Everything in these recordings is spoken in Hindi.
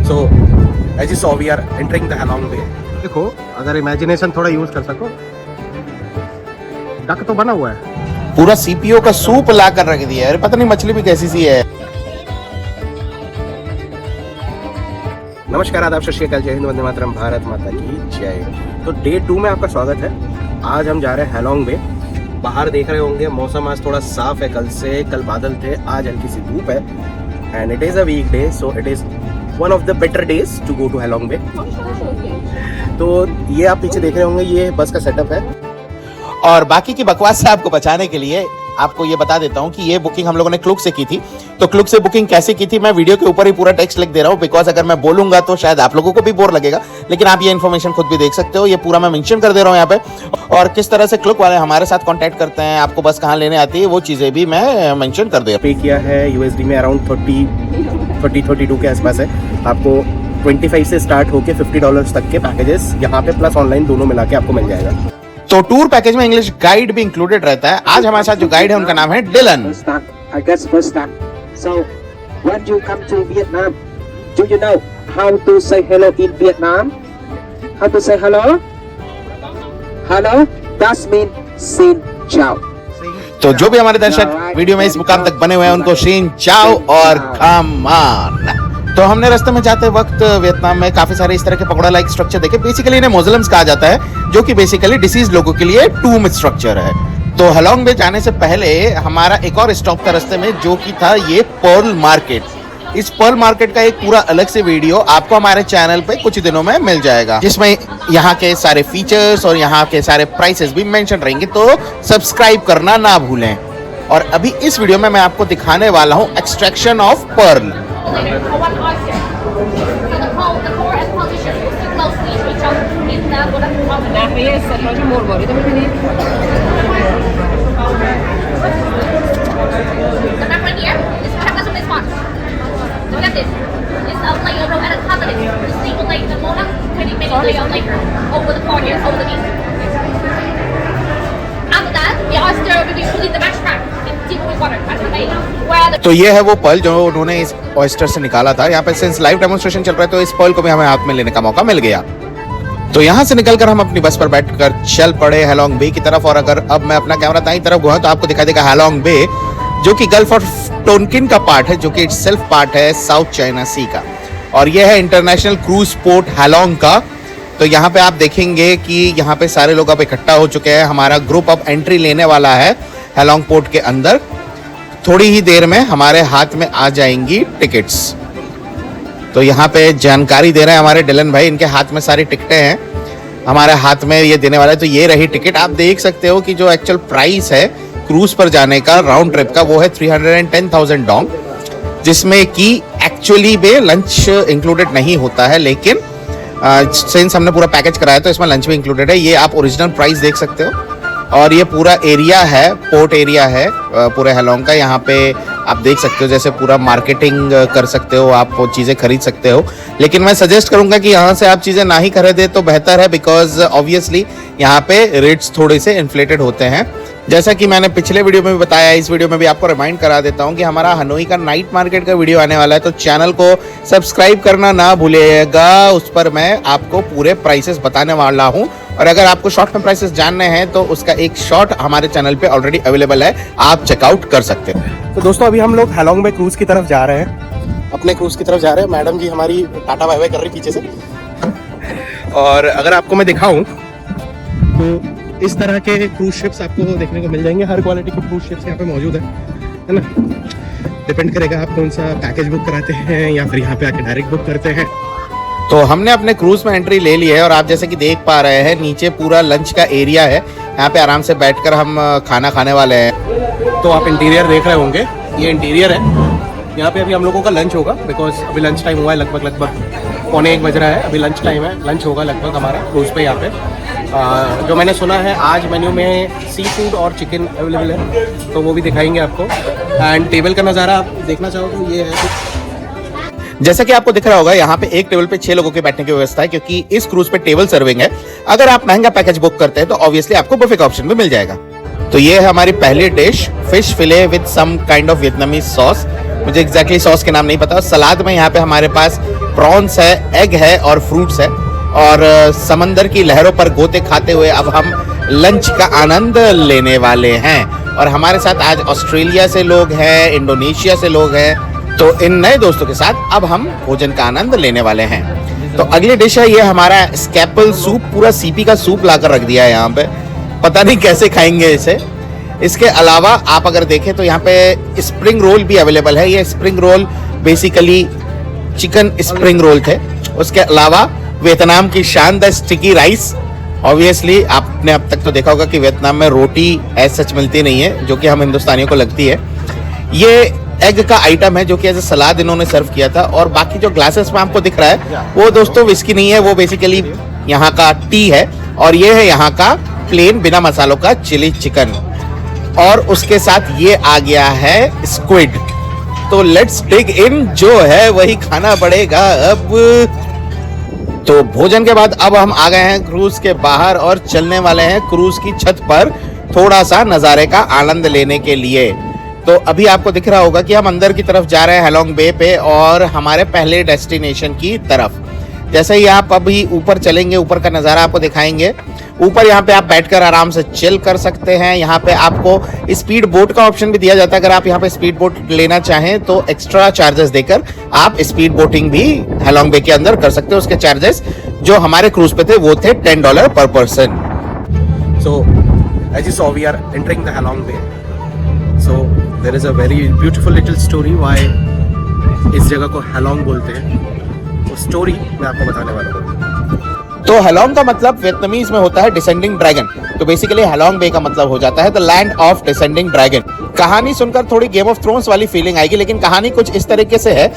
So as you saw, we are entering the Halong Bay. देखो, अगर इमेजिनेशन थोड़ा यूज कर सको, डक तो बना हुआ है, पूरा सीपीओ का सूप ला कर रख दिया है। पता नहीं मछली भी कैसी सी है। नमस्कार, आदाब, सत श्री अकाल, जय हिंद, वंदे मातरम, भारत माता की जय। तो डे 2 में आपका स्वागत है। आज हम जा रहे हैं हैलोंग बे। बाहर देख रहे होंगे मौसम आज थोड़ा साफ है, कल बादल थे, आज हल्की सी धूप है। And it is a weekday, so it is one of the better days to go to Halong Bay. तो ये आप पीछे देख रहे होंगे, ये बस का सेटअप है। और बाकी की बकवास से आपको बचाने के लिए आपको ये बता देता हूँ कि ये बुकिंग हम लोगों ने क्लुक से की थी। तो क्लुक से बुकिंग कैसे की थी मैं वीडियो के ऊपर ही पूरा टेक्स्ट लिख दे रहा हूँ, बिकॉज अगर मैं बोलूंगा तो शायद आप लोगों को भी बोर लगेगा, लेकिन आप ये इन्फॉर्मेशन खुद भी देख सकते हो। ये पूरा मैं मेंशन कर दे रहा हूँ यहाँ पे। और किस तरह से क्लुक वाले हमारे साथ कॉन्टैक्ट करते हैं, आपको बस कहाँ लेने आती है, वो चीजें भी मैं मेंशन कर दे रहा हूँ। पे किया है यूएसडी में अराउंड 32 के आसपास है। आपको 25 से स्टार्ट होके $50 तक के पैकेजेस यहाँ पे प्लस ऑनलाइन दोनों मिला के आपको मिल जाएगा। तो टूर पैकेज में इंग्लिश गाइड भी इंक्लूडेड रहता है। आज हमारे साथ जो गाइड है उनका नाम है Dylan. So when you come to Vietnam, do you know how to say hello in Vietnam? How to say hello? Hello? That means xin chào. तो जो भी हमारे दर्शक वीडियो में इस मुकाम तक बने हुए हैं उनको शीन चाओ और कम ऑन। तो हमने रास्ते में जाते वक्त वियतनाम में काफी सारे इस तरह के पकौड़ा लाइक स्ट्रक्चर देखे। बेसिकली इन्हें मौजलम्स कहा जाता है, जो कि बेसिकली डिसीज लोगों के लिए टूम स्ट्रक्चर है। तो हैलोंग बे जाने से पहले हमारा एक और स्टॉप था रास्ते में, जो कि था ये पर्ल मार्केट। इस पर्ल मार्केट का एक पूरा अलग से वीडियो आपको हमारे चैनल पे कुछ दिनों में मिल जाएगा, जिसमें यहाँ के सारे फीचर्स और यहाँ के सारे प्राइसेस भी मेंशन रहेंगे। तो सब्सक्राइब करना ना भूलें। और अभी इस वीडियो में मैं आपको दिखाने वाला हूँ एक्सट्रैक्शन ऑफ पर्ल। तो ये है वो पर्ल जो उन्होंने इस ऑयस्टर से निकाला था। यहाँ पे सिंस लाइव डेमोन्स्ट्रेशन चल रहा है तो इस पर्ल को भी हमें हाथ में लेने का मौका मिल गया। तो यहाँ से निकलकर हम अपनी बस पर बैठकर चल पड़े हैलोंग बे की तरफ। और अगर अब मैं अपना कैमरा दाईं तरफ घुमाऊं तो आपको दिखाई देगा हैलोंग बे, जो कि गल्फ ऑफ टोनकिन का पार्ट है, जो कि इटसेल्फ पार्ट है साउथ चाइना सी का। और यह है इंटरनेशनल क्रूज पोर्ट हैलोंग का। तो यहाँ पे आप देखेंगे कि यहाँ पे सारे लोग अब इकट्ठा हो चुके हैं। हमारा ग्रुप अब एंट्री लेने वाला है हैलोंग पोर्ट के अंदर। थोड़ी ही देर में हमारे हाथ में आ जाएंगी टिकट्स। तो यहाँ पे जानकारी दे रहे हैं हमारे डिलन भाई, इनके हाथ में सारी टिकटें हैं, हमारे हाथ में ये देने वाला है। तो ये रही टिकट। आप देख सकते हो कि जो एक्चुअल प्राइस है क्रूज पर जाने का राउंड ट्रिप का, वो है 310,000 डोंग, जिसमें कि एक्चुअली में लंच इंक्लूडेड नहीं होता है, लेकिन सिंस हमने पूरा पैकेज कराया तो इसमें लंच भी इंक्लूडेड है। ये आप ओरिजिनल प्राइस देख सकते हो। और ये पूरा एरिया है, पोर्ट एरिया है पूरे हैलोंग का। यहाँ पे आप देख सकते हो जैसे पूरा मार्केटिंग कर सकते हो, आप वो चीज़ें खरीद सकते हो। लेकिन मैं सजेस्ट करूंगा कि यहाँ से आप चीज़ें ना ही खरीदें तो बेहतर है, बिकॉज ऑब्वियसली यहाँ पे रेट्स थोड़े से इन्फ्लेटेड होते हैं। जैसा कि मैंने पिछले वीडियो में भी बताया, इस वीडियो में भी आपको रिमाइंड करा देता हूँ कि हमारा हनोई का नाइट मार्केट का वीडियो आने वाला है। तो चैनल को सब्सक्राइब करना ना भूलिएगा, उस पर मैं आपको पूरे प्राइसेस बताने वाला हूँ। और अगर आपको शॉर्ट में प्राइसेस जानने हैं तो उसका एक शॉर्ट हमारे चैनल पे ऑलरेडी अवेलेबल है, आप चेकआउट कर सकते हैं। तो दोस्तों अभी हम लोग हैलोंग बे क्रूज की तरफ जा रहे हैं, अपने क्रूज की तरफ जा रहे हैं। मैडम जी हमारी टाटा बाय बाय कर रही पीछे से। और अगर आपको मैं दिखाऊं तो इस तरह के क्रूज शिप्स आपको देखने को मिल जाएंगे। हर क्वालिटी के क्रूज शिप्स यहाँ पे मौजूद है ना। डिपेंड करेगा आप कौन सा पैकेज बुक कराते हैं या फिर यहाँ पे आके डायरेक्ट बुक करते हैं। तो हमने अपने क्रूज में एंट्री ले ली है और आप जैसे कि देख पा रहे हैं नीचे पूरा लंच का एरिया है। यहाँ पे आराम से बैठकर हम खाना खाने वाले हैं। तो आप इंटीरियर देख रहे होंगे, ये इंटीरियर है। यहाँ पे अभी हम लोगों का लंच होगा, बिकॉज अभी लंच टाइम हुआ है, लगभग 1:45 बज रहा है। अभी लंच टाइम है, लंच होगा लगभग हमारा क्रूज पे। यहाँ पे जो मैंने सुना है आज मेन्यू में सी फूड और चिकन अवेलेबल है, तो वो भी दिखाएंगे आपको। एंड टेबल का नज़ारा आप देखना चाहो तो ये है। जैसा कि आपको दिख रहा होगा यहाँ पे एक टेबल पे 6 लोगों के बैठने की व्यवस्था है, क्योंकि इस क्रूज पे टेबल सर्विंग है। अगर आप महंगा पैकेज बुक करते हैं तो ऑब्वियसली आपको बुफे का ऑप्शन भी मिल जाएगा। तो ये है हमारी पहली dish, fish fillet with some kind of Vietnamese sauce. मुझे एग्जैक्टली सॉस के नाम नहीं पता। सलाद में यहाँ पे हमारे पास प्रॉन्स है, एग है और फ्रूट्स है। और समंदर की लहरों पर गोते खाते हुए अब हम लंच का आनंद लेने वाले हैं। और हमारे साथ आज ऑस्ट्रेलिया से लोग हैं, इंडोनेशिया से लोग हैं। तो इन नए दोस्तों के साथ अब हम भोजन का आनंद लेने वाले हैं। तो अगली डिश है ये हमारा स्कैपल सूप। पूरा सीपी का सूप लाकर रख दिया है यहाँ पे, पता नहीं कैसे खाएंगे इसे। इसके अलावा आप अगर देखें तो यहाँ पे स्प्रिंग रोल भी अवेलेबल है। ये spring roll basically chicken spring roll थे। उसके अलावा वियतनाम की शानदार स्टिकी राइस। ऑब्वियसली आपने अब तक तो देखा होगा कि वियतनाम में रोटी एज सच मिलती नहीं है, जो कि हम हिंदुस्तानियों को लगती है। ये एग का आइटम है जो कि एज ए सलाद इन्होंने सर्व किया था। और बाकी जो ग्लासेस में आपको दिख रहा है वो दोस्तों विस्की नहीं है, वो बेसिकली यहाँ का टी है। और ये है यहाँ का प्लेन बिना मसालों का चिली चिकन। और उसके साथ ये आ गया है स्क्विड। तो लेट्स डिग इन, जो है वही खाना पड़ेगा अब। तो भोजन के बाद अब हम आ गए हैं क्रूज के बाहर और चलने वाले हैं क्रूज की छत पर थोड़ा सा नज़ारे का आनंद लेने के लिए। तो अभी आपको दिख रहा होगा कि हम अंदर की तरफ जा रहे हैं हैलोंग बे पे और हमारे पहले डेस्टिनेशन की तरफ। जैसे ही आप अभी ऊपर चलेंगे, ऊपर का नज़ारा आपको दिखाएंगे। ऊपर यहाँ पे आप बैठकर आराम से चिल कर सकते हैं। यहाँ पे आपको स्पीड बोट का ऑप्शन भी दिया जाता है। अगर आप यहाँ पे स्पीड बोट लेना चाहें तो एक्स्ट्रा चार्जेस देकर आप स्पीड बोटिंग भी हैलोंग बे के अंदर कर सकते हो। उसके चार्जेस जो हमारे क्रूज पे थे वो थे $10 पर person. So, as you saw, we are entering the Halong Bay. So, there is a very beautiful little story why इस जगह को हैलोंग बोलते हैं। वो स्टोरी मैं आपको बताने वाला हूँ। तो हैलोंग का मतलब वियतनामीज में होता है डिसेंडिंग ड्रैगन। तो बेसिकली हैलोंग बे का मतलब हो जाता है the land of descending dragon. कहानी सुनकर थोड़ी गेम ऑफ थ्रोन्स वाली फीलिंग आएगी, लेकिन कहानी कुछ इस तरीके से है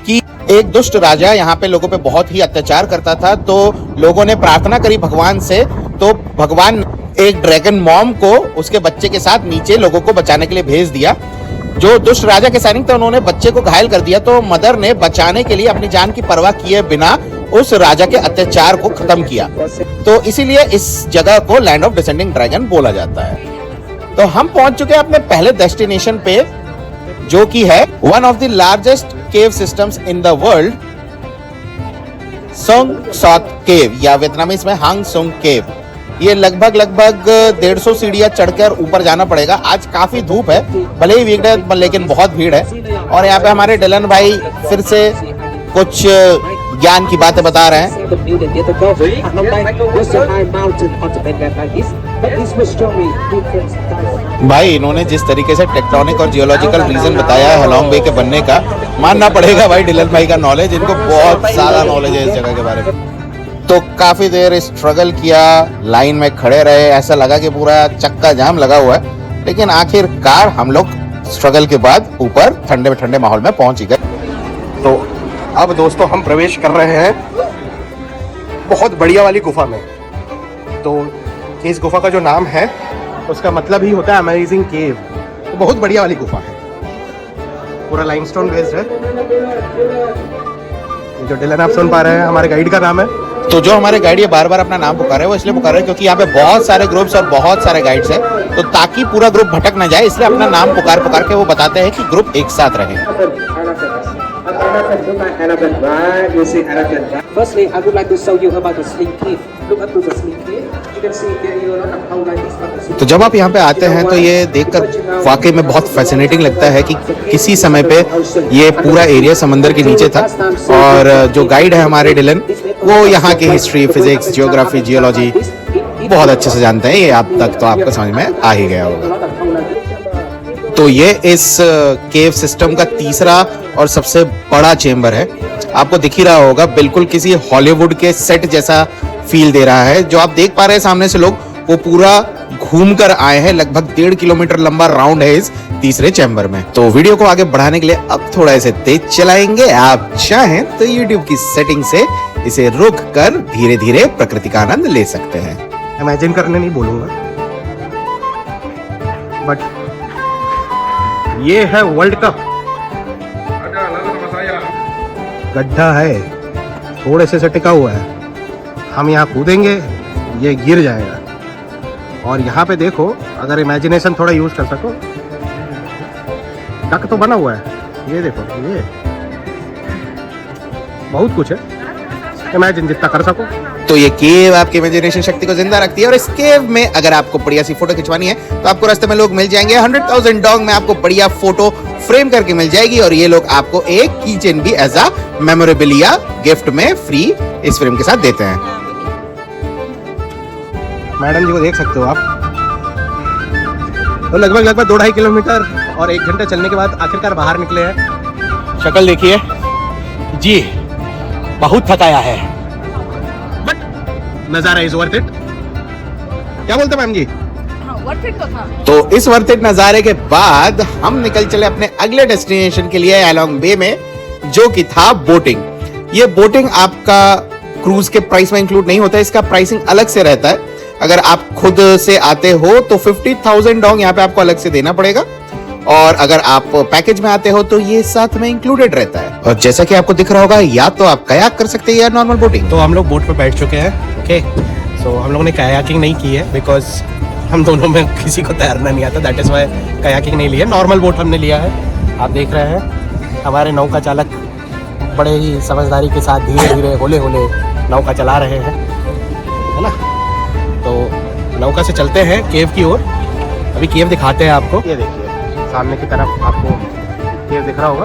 कि एक दुष्ट राजा यहाँ पे लोगों पे बहुत ही अत्याचार करता था। तो लोगों ने प्रार्थना करी भगवान से, तो भगवान एक ड्रैगन मॉम को उसके बच्चे के साथ नीचे लोगों को बचाने के लिए भेज दिया। जो दुष्ट राजा के सैनिक थे उन्होंने बच्चे को घायल कर दिया। तो मदर ने बचाने के लिए अपनी जान की परवाह किए बिना उस राजा के अत्याचार को खत्म किया। तो इसीलिए इस जगह को लैंड ऑफ डिसेंडिंग ड्रैगन बोला जाता है। तो हम पहुंच चुके हैं अपने पहले डेस्टिनेशन पे, जो कि है one of the largest cave systems in the world, Sung Sot cave या वियतनामीज में हांग सोंग केव। ये लगभग 150 सीढ़ियां चढ़कर ऊपर जाना पड़ेगा। आज काफी धूप है, भले ही वीकडे लेकिन बहुत भीड़ है। और यहाँ पे हमारे डिलन भाई फिर से कुछ ज्ञान की बातें बता रहे हैं। भाई इन्होंने जिस तरीके से टेक्टोनिक और जियोलॉजिकल रीजन बताया है हैलोंग बे के बनने का, मानना पड़ेगा भाई डिलन भाई का नॉलेज, इनको बहुत ज्यादा नॉलेज है इस जगह के बारे में। तो काफी देर स्ट्रगल किया, लाइन में खड़े रहे, ऐसा लगा कि पूरा चक्का जाम लगा हुआ है, लेकिन आखिरकार हम लोग स्ट्रगल के बाद ऊपर ठंडे ठंडे माहौल में पहुंच गए। तो अब दोस्तों हम प्रवेश कर रहे हैं बहुत बढ़िया वाली गुफा में। तो इस गुफा का जो नाम है उसका मतलब ही होता है अमेजिंग केव। तो बहुत बढ़िया वाली गुफा है, पूरा लाइमस्टोन बेस्ड है। जो डिलन आप सुन पा रहे हैं हमारे गाइड का नाम है। तो जो हमारे गाइड ये बार बार अपना नाम पुकार रहे हैं वो इसलिए पुकार रहे हैं क्योंकि यहाँ पे बहुत सारे ग्रुप्स और बहुत सारे गाइड्स हैं। तो ताकि पूरा ग्रुप भटक ना जाए इसलिए अपना नाम पुकार के वो बताते हैं कि ग्रुप एक साथ रहे। Firstly, I would like to show you about the Sling Cave. Look up to the Sling Cave. You can see there you know how like this. तो जब आप यहाँ पे आते हैं तो ये देखकर वाकई में बहुत फैसिनेटिंग लगता है कि किसी समय पे ये पूरा एरिया समंदर के नीचे था। और जो गाइड है हमारे डिलन, वो यहाँ की हिस्ट्री, फिजिक्स, जियोग्राफी, जियोलॉजी बहुत अच्छे से जानते हैं। ये अब तक तो आपको समझ में आ ही गया होगा। तो ये इस केव सिस्टम का तीसरा और सबसे बड़ा चेम्बर है। आपको दिख ही रहा होगा, बिल्कुल किसी हॉलीवुड के सेट जैसा फील दे रहा है। जो आप देख पा रहे हैं सामने से लोग, वो पूरा घूम कर आए हैं। लगभग 1.5 किलोमीटर लंबा राउंड है इस तीसरे चैम्बर में। तो वीडियो को आगे बढ़ाने के लिए अब थोड़ा इसे तेज चलाएंगे। आप चाहें तो YouTube की सेटिंग से इसे रोक कर धीरे धीरे प्रकृति का आनंद ले सकते हैं। इमेजिन करने नहीं बोलूंगा, बट ये है वर्ल्ड कप। गड्ढा है, थोड़े से टिका हुआ है। हम यहाँ कूदेंगे, ये गिर जाएगा और यहाँ पे देखो, अगर इमेजिनेशन थोड़ा यूज कर सको, डक तो बना हुआ है, ये देखो, ये बहुत कुछ है, इमेजिन जितना कर सको। तो ये केव आपकी इमेजिनेशन शक्ति को जिंदा रखती है और इस केव में अगर आपको बढ़िया सी फोटो खिंचवानी है तो आपको रास्ते में लोग मिल जाएंगे। 100,000 डोंग में आपको बढ़िया फोटो फ्रेम करके मिल जाएगी और ये लोग आपको एक की चेन भी एज अ मेमोरेबलिया गिफ्ट में फ्री इस फ्रेम के साथ देते हैं। मैडम जी को देख सकते हो आप, तो लगभग 2-2.5 किलोमीटर और 1 घंटे चलने के बाद आखिरकार बाहर निकले हैं। शक्ल देखिए जी, बहुत थकाया है, बट नजारा इज वर्थ इट। क्या बोलते हैं मैम जी? वर्थ इट तो था। तो इस वर्थ इट नजारे के बाद हम निकल चले अपने अगले डेस्टिनेशन के लिए हैलोंग बे में, जो कि था बोटिंग। ये बोटिंग आपका क्रूज के प्राइस में इंक्लूड नहीं होता है, इसका प्राइसिंग अलग से रहता है। अगर आप खुद से आते हो तो 50,000 डोंग यहाँ पे आपको अलग से देना पड़ेगा, और अगर आप पैकेज में आते हो तो ये साथ में इंक्लूडेड रहता है। और जैसा कि आपको दिख रहा होगा, या तो आप कयाक कर सकते हैं या नॉर्मल बोटिंग। तो हम लोग बोट पे बैठ चुके हैं। ओके, सो हम लोगों ने कयाकिंग नहीं की है बिकॉज हम दोनों में किसी को तैरना नहीं आता, दैट इज वाई कयाकिंग नहीं लिया। नॉर्मल बोट हमने लिया है। आप देख रहे हैं हमारे नौका चालक बड़े ही समझदारी के साथ धीरे धीरे होले होले नौका चला रहे हैं, है ना। तो नौका से चलते हैं केव की ओर। अभी केव दिखाते हैं आपको। ये देखिए सामने की तरफ आपको केव दिख रहा होगा,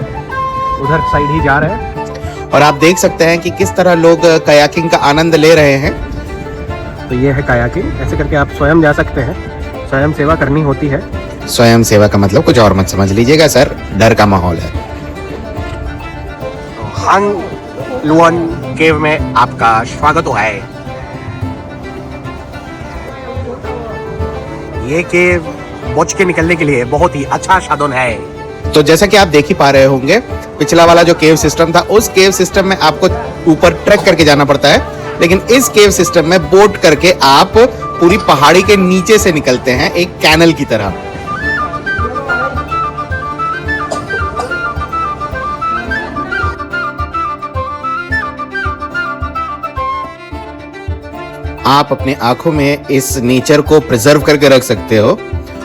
उधर साइड ही जा रहे हैं। और आप देख सकते हैं कि किस तरह लोग कयाकिंग का आनंद ले रहे हैं। तो ये है कयाकिंग, ऐसे करके आप स्वयं जा सकते हैं, स्वयं सेवा करनी होती है। स्वयं सेवा का मतलब कुछ और मत समझ लीजिएगा सर, डर का माहौल है। हांग लुआन केव में आपका स्वागत है। ये केव बच के निकलने के लिए बहुत ही अच्छा साधन है। तो जैसा कि आप देख ही पा रहे होंगे, पिछला वाला जो केव सिस्टम था, उस केव सिस्टम में आपको ऊपर ट्रैक करके जाना पड़ता है, लेकिन इस केव सिस्टम में बोट करके आप पूरी पहाड़ी के नीचे से निकलते हैं एक कैनल की तरह। आप अपनी आंखों में इस नेचर को प्रिजर्व करके रख सकते हो।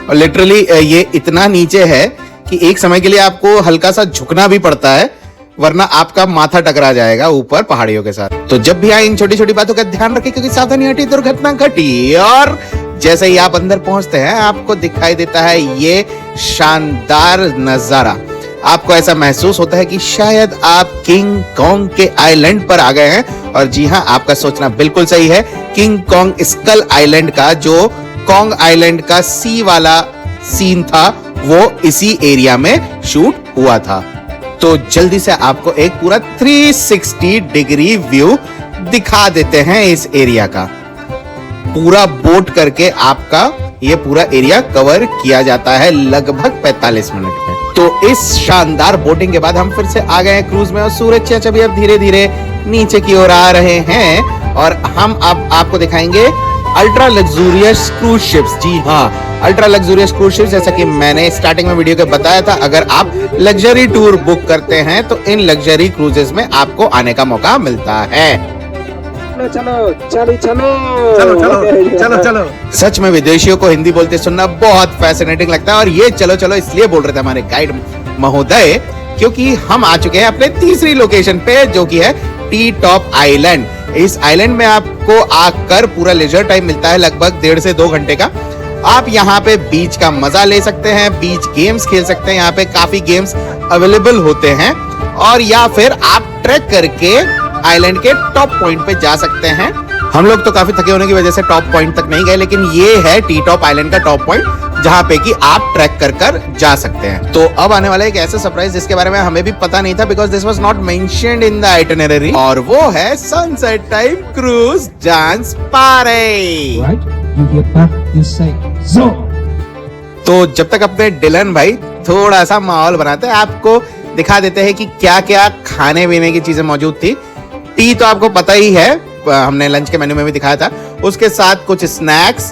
और लिटरली ये इतना नीचे है कि एक समय के लिए आपको हल्का सा झुकना भी पड़ता है, वरना आपका माथा टकरा जाएगा ऊपर पहाड़ियों के साथ। तो जब भी आए इन छोटी छोटी बातों का ध्यान रखें, क्योंकि सावधानी हटी दुर्घटना घटी। और जैसे ही आप अंदर पहुंचते हैं, आपको दिखाई देता है ये शानदार नजारा। आपको ऐसा महसूस होता है कि शायद आप किंग कॉन्ग के आइलैंड पर आ गए हैं। और जी हाँ, आपका सोचना बिल्कुल सही है। किंग कॉन्ग स्कल आइलैंड का जो कॉन्ग आइलैंड का सी वाला सीन था, वो इसी एरिया में शूट हुआ था। तो जल्दी से आपको एक पूरा 360 डिग्री व्यू दिखा देते हैं इस एरिया का। पूरा बोट करके आपका ये पूरा एरिया कवर किया जाता है लगभग 45 मिनट में। तो इस शानदार बोटिंग के बाद हम फिर से आ गए हैं क्रूज में, और सूरज चाचा भी अब धीरे धीरे नीचे की ओर आ रहे हैं। और हम अब आपको दिखाएंगे अल्ट्रा लग्जूरियस क्रूज शिप्स। जी हाँ, अल्ट्रा लग्जूरियस क्रूज शिप्स, जैसा कि मैंने स्टार्टिंग में वीडियो के बताया था, अगर आप लग्जरी टूर बुक करते हैं तो इन लग्जरी क्रूजेस में आपको आने का मौका मिलता है। चलो चलो चलो चलो चलो चलो चलो। सच में विदेशियों को हिंदी बोलते सुनना बहुत फैसिनेटिंग लगता है। और ये चलो चलो इसलिए बोल रहे थे हमारे गाइड महोदय, क्योंकि हम आ चुके हैं अपने तीसरी लोकेशन पे, जो कि है टी टॉप आइलैंड। इस आइलैंड में आपको आकर पूरा लेजर टाइम मिलता है, लगभग 1.5 से 2 घंटे का। आप यहाँ पे बीच का मजा ले सकते हैं, बीच गेम्स खेल सकते हैं, यहाँ पे काफी गेम्स अवेलेबल होते हैं। और या फिर आप ट्रैक करके आइलैंड के टॉप पॉइंट पे जा सकते हैं। हम लोग तो काफी थके होने की वजह से टॉप पॉइंट तक नहीं गए, लेकिन ये है टी टॉप आइलैंड का टॉप पॉइंट, जहां पे कि आप ट्रैक कर जा सकते हैं। तो अब आने वाला एक ऐसा सरप्राइज जिसके बारे में हमें भी पता नहीं था, because this was not mentioned in the itinerary, और वो है sunset time cruise dance party. तो जब तक अपने डिलन भाई थोड़ा सा माहौल बनाते हैं, आपको दिखा देते हैं कि क्या क्या खाने पीने की चीजें मौजूद थी। टी तो आपको पता ही है, हमने लंच के मेन्यू में भी दिखाया था। उसके साथ कुछ snacks,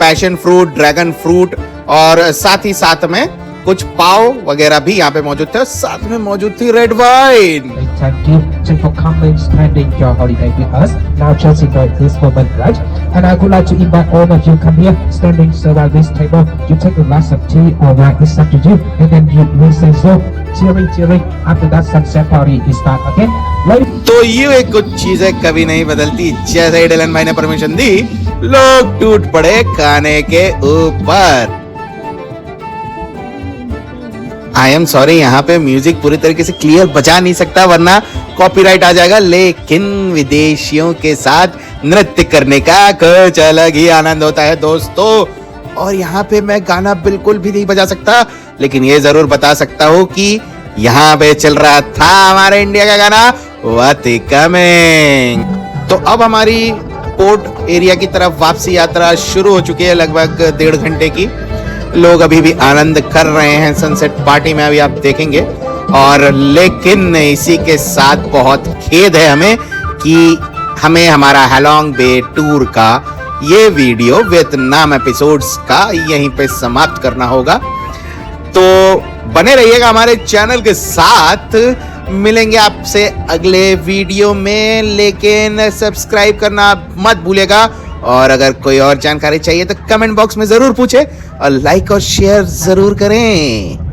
passion fruit, dragon fruit, और साथ ही साथ में कुछ पाव वगैरह भी यहाँ पे मौजूद थे। साथ में मौजूद थी red wine. Thanks for coming, spending your holiday with us. Now just enjoy this moment, right? And I would like to invite all of you come here, standing around this table. You take a glass of tea or wine, it's up to you. And then you will say so, cheering. After that, sunset party is start again. Ladies तो ये कुछ चीजें कभी नहीं बदलती, जैसे ही डिलन भाई ने परमिशन दी, लोग टूट पड़े खाने के ऊपर। आई एम सॉरी, यहाँ पे म्यूजिक पूरी तरीके से क्लियर बजा नहीं सकता वरना कॉपीराइट आ जाएगा, लेकिन विदेशियों के साथ नृत्य करने का कुछ अलग ही आनंद होता है दोस्तों। और यहाँ पे मैं गाना बिल्कुल भी नहीं बजा सकता, लेकिन ये जरूर बता सकता हूँ कि यहाँ पे चल रहा था हमारे इंडिया का गाना वाती कमिंग। तो अब हमारी पोर्ट एरिया की तरफ वापसी यात्रा शुरू हो चुकी है, लगभग 1.5 घंटे की। लोग अभी भी आनंद कर रहे हैं सनसेट पार्टी में, अभी आप देखेंगे। और लेकिन इसी के साथ बहुत खेद है हमें कि हमें हमारा हैलोंग बे टूर का ये वीडियो वियतनाम एपिसोड्स का यहीं पे समाप्त करना होगा। तो बने रहिएगा हमारे चैनल के साथ, मिलेंगे आपसे अगले वीडियो में, लेकिन सब्सक्राइब करना मत भूलिएगा। और अगर कोई और जानकारी चाहिए तो कमेंट बॉक्स में जरूर पूछे और लाइक और शेयर जरूर करें।